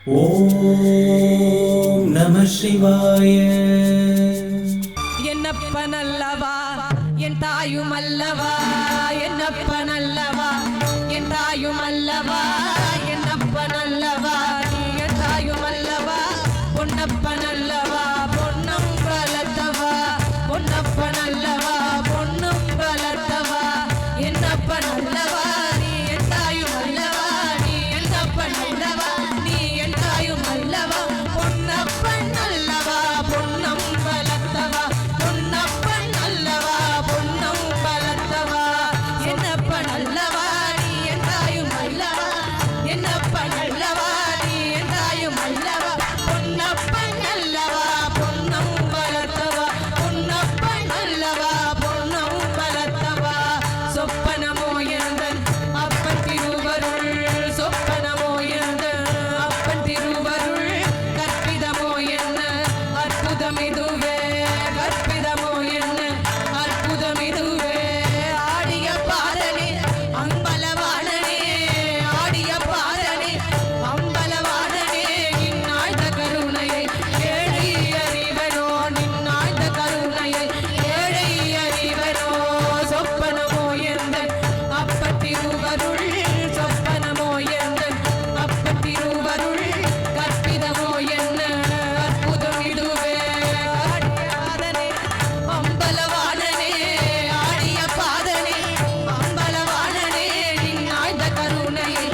ஓம் நம சிவாய. என்னப்பனல்லவா என் தாயும் அல்லவா, என்னப்பனல்லவா என் தாயும் அல்லவா, என்னப்பனல்லவா நீ என் தாயும் அல்லவா, பொன்னப்பனல்லவா பொன்னம் வளர்த்தவா, பொன்னப்பனல்லவா பொன்னும் வளர்த்தவா, என்னப்பனல்லவா நீ என் தாயும் அல்லவா, நீ என்னப்பனல்லவா நீ என் தாயும் அல்லவா, பொன்னப்பன் அல்லவா பொன்னம் வளர்த்தவா, பொன்னப்பன் அல்லவா பொன்னம் வளர்த்தவா, என்னப்பன் அல்லவா நீ என் தாயும் அல்லவா, என்னப்பன் அல்லவா நீ என் தாயும் அல்லவா, பொன்னப்பன் அல்லவா பொன்னம் வளர்த்தவா, பொன்னப்பன் அல்லவா பொன்னம் வளர்த்தவா, சொப்பனமோ எந்தன் அப்பன் திருவருள், சொப்பனமோ எந்தன் அப்பன் திருவருள், கற்பிதமோ என்ன அற்புதமிதுவே, கற்பிதமோ என்ன அற்புதமிதுவே, ஆடிய பாதனே அம்பலவாணனே, ஆடிய பாதனே அம்பலவாணனே, நின்னாழ்ந்த கருணையை ஏழை அறிவனோ, நின்னாழ்ந்த கருணையை ஏழை அறிவனோ, சொப்பனமோ எந்தன் அப்பன் திருவருள், சொப்பனமோ எந்தன் அப்பன் திருவருள், கற்பிதமோ என்ன அற்புதமிதுவே, ஆடியாதனே அம்பலவாணனே, ஆடிய பாதனே அம்பலவாணனே, நின்னாழ்ந்த கருணையை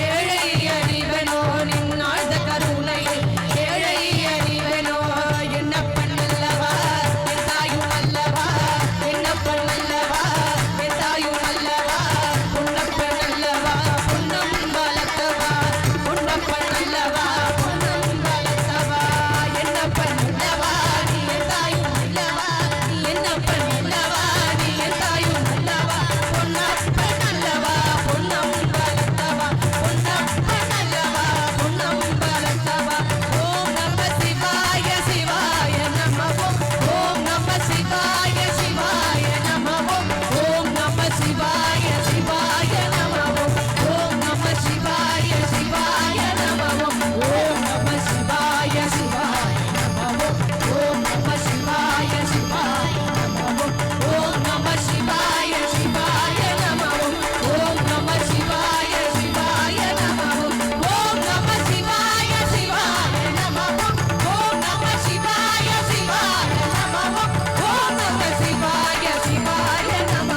ஏழை அறிவனோ, நின்னாழ்ந்த கருணையை ஏழை அறிவனோ, என்னப்பன் அல்லவா என் தாயும் அல்லவா, என்னப்பன் அல்லவா என் தாயும் அல்லவா, பொன்னப்பன் அல்லவா பொன்னம் வளர்த்தவா, பொன்னப்பன் அல்லவா பொன்னம் வளர்த்தவா, என்னப்பன் அல்லவா நீ என் தாயும் அல்லவா, நீ என்னப்பன் அல்லவா நீ என் தாயும் அல்லவா, பொன்னப்பன் அல்லவா பொன்னம் வளர்த்தவா, பொன்னப்பன் அல்லவா பொன்னம் வளர்த்தவா, ஓம் நம சிவாய சிவாய நம ஓம் நம சிவாய சிவாய நம ஓம் நம சிவாய சிவாய நம ஓம் நம சிவாய சிவாய நம ஓம் நம சிவாய சிவாய நம ஓம் நம சிவாய சிவாய நம ஓம் நம சிவாய சிவாய நம ஓம் நம சிவாய சிவாய நம ஓம் நம சிவாய சிவாய நம ஓம் நம சிவாய சிவாய நம ஓம் நம சிவாய சிவாய நம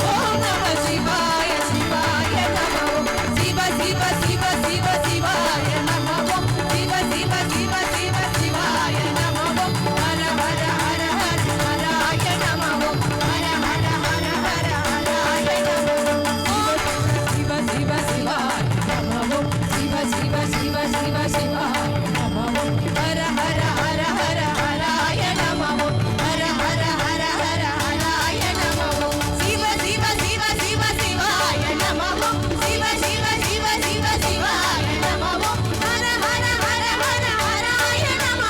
ஓம் நம சிவாய சிவாய நம சிவ சிவ சிவ சிவ சிவாய நம சிவ சிவ சிவ சிவ சிவாய நம ஹர ஹர ஹர ஹர ஹராய நம ஹர ஹர ஹர ஹர ஹராய நம சிவ சிவ சிவாய நம சிவ சிவ சிவ சிவ சிவாய நம ஹர ஹர ஹர ஹர ஹராய நம ஹர ஹர ஹர ஹர ஹராய நம சிவ சிவ சிவ சிவ சிவாய நம சிவ சிவ சிவ சிவ சிவாய நம ஹர ஹர ஹர ஹர ஹராய நம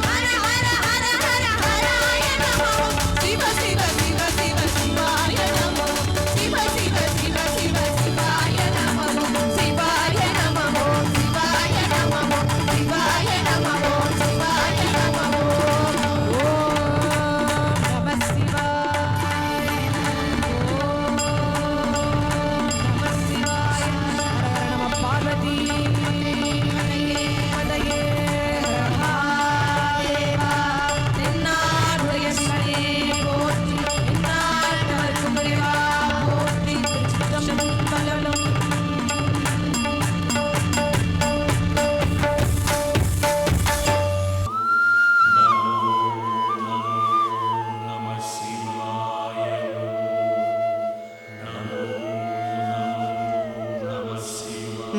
ஹர ஹர ஹர ஹர ஹராய நம சிவ சிவ சிவ சிவ சிவாய நம சிவ சிவ சிவ சிவ சிவாய நம சிவாய நம சிவாய நம சிவாய நம சிவாய நம ஓம் நம சிவாய நம சிவாய நம பார்வதி பதையே மகாதேவா தென்னாடுடைய சனே போற்றி, எந்நாட்டவர்க்கும் இறைவா போற்றி, திருச்சிற்றம்பலம்.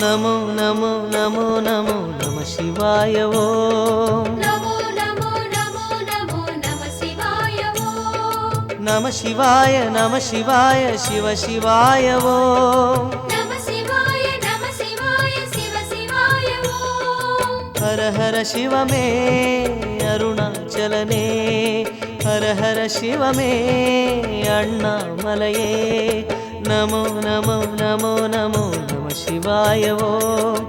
நமோ நமோ நமோ நமோ நம சிவாய ஓம் நமோ நமோ நமோ நமோ நம சிவாய ஓம் நம சிவாய நம சிவாய சிவ சிவாய ஓம் நம சிவாய சிவ சிவாய ஓம் ஹர ஹர சிவமே அருணாச்சலனே, ஹர ஹர சிவமே அண்ணாமலையே, நமோ நமோ நமோ நமோ நம சிவாய ஓம்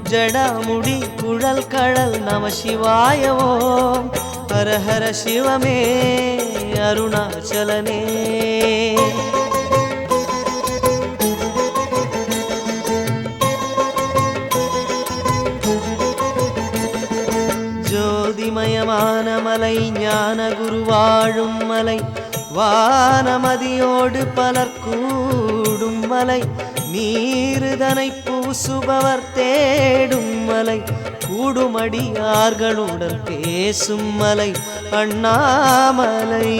ஜடாமுடி குழல் கடல் நம சிவாய ஓம் ஹர ஹர சிவமே அருணாச்சலனே ஜோதிமயமான மலை ஞான குரு வாழும் மலை வானமதியோடு பலர் கூடும் மலை நீருதனை பூசுபவர் தேடும் மலை கூடுமடியார்களுடன் பேசும் மலை அண்ணாமலை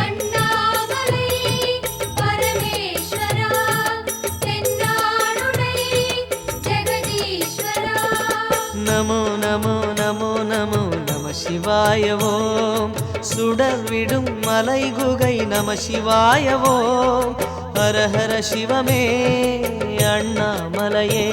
அண்ணாமலை பரமேஸ்வரா தென்னாடுடை ஜெகதீஸ்வரா நமோ நமோ நமோ நமோ நம சிவாய ஓம் சுடர்விடும் மலை குகை நம சிவாய ஓம் ஹர ஹர சிவமே அண்ணாமலையே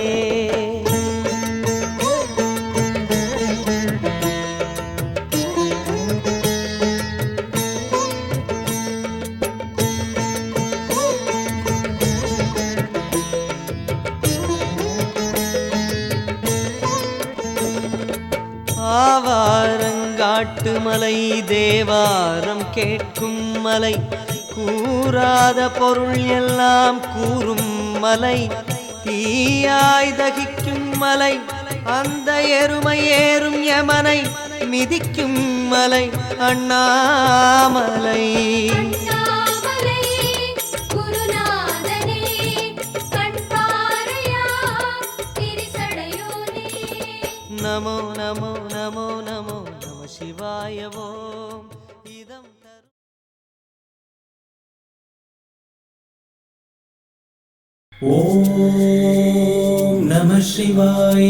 ஆவாரங்காட்டு மலை தேவாரம் கேட்கும் மலை கூறாத பொருள் எல்லாம் கூறும் மலை தீயாய் தகிக்கும் மலை அந்த எருமை ஏறும் யமனை மிதிக்கும் மலை அண்ணாமலை அண்ணாமலை குருநாதனே கண்பாரையா திரிசடையோனே நமோ நமோ நமோ நமோ நம சிவாய ஓம் இதம் தரும் ॐ नमः शिवाय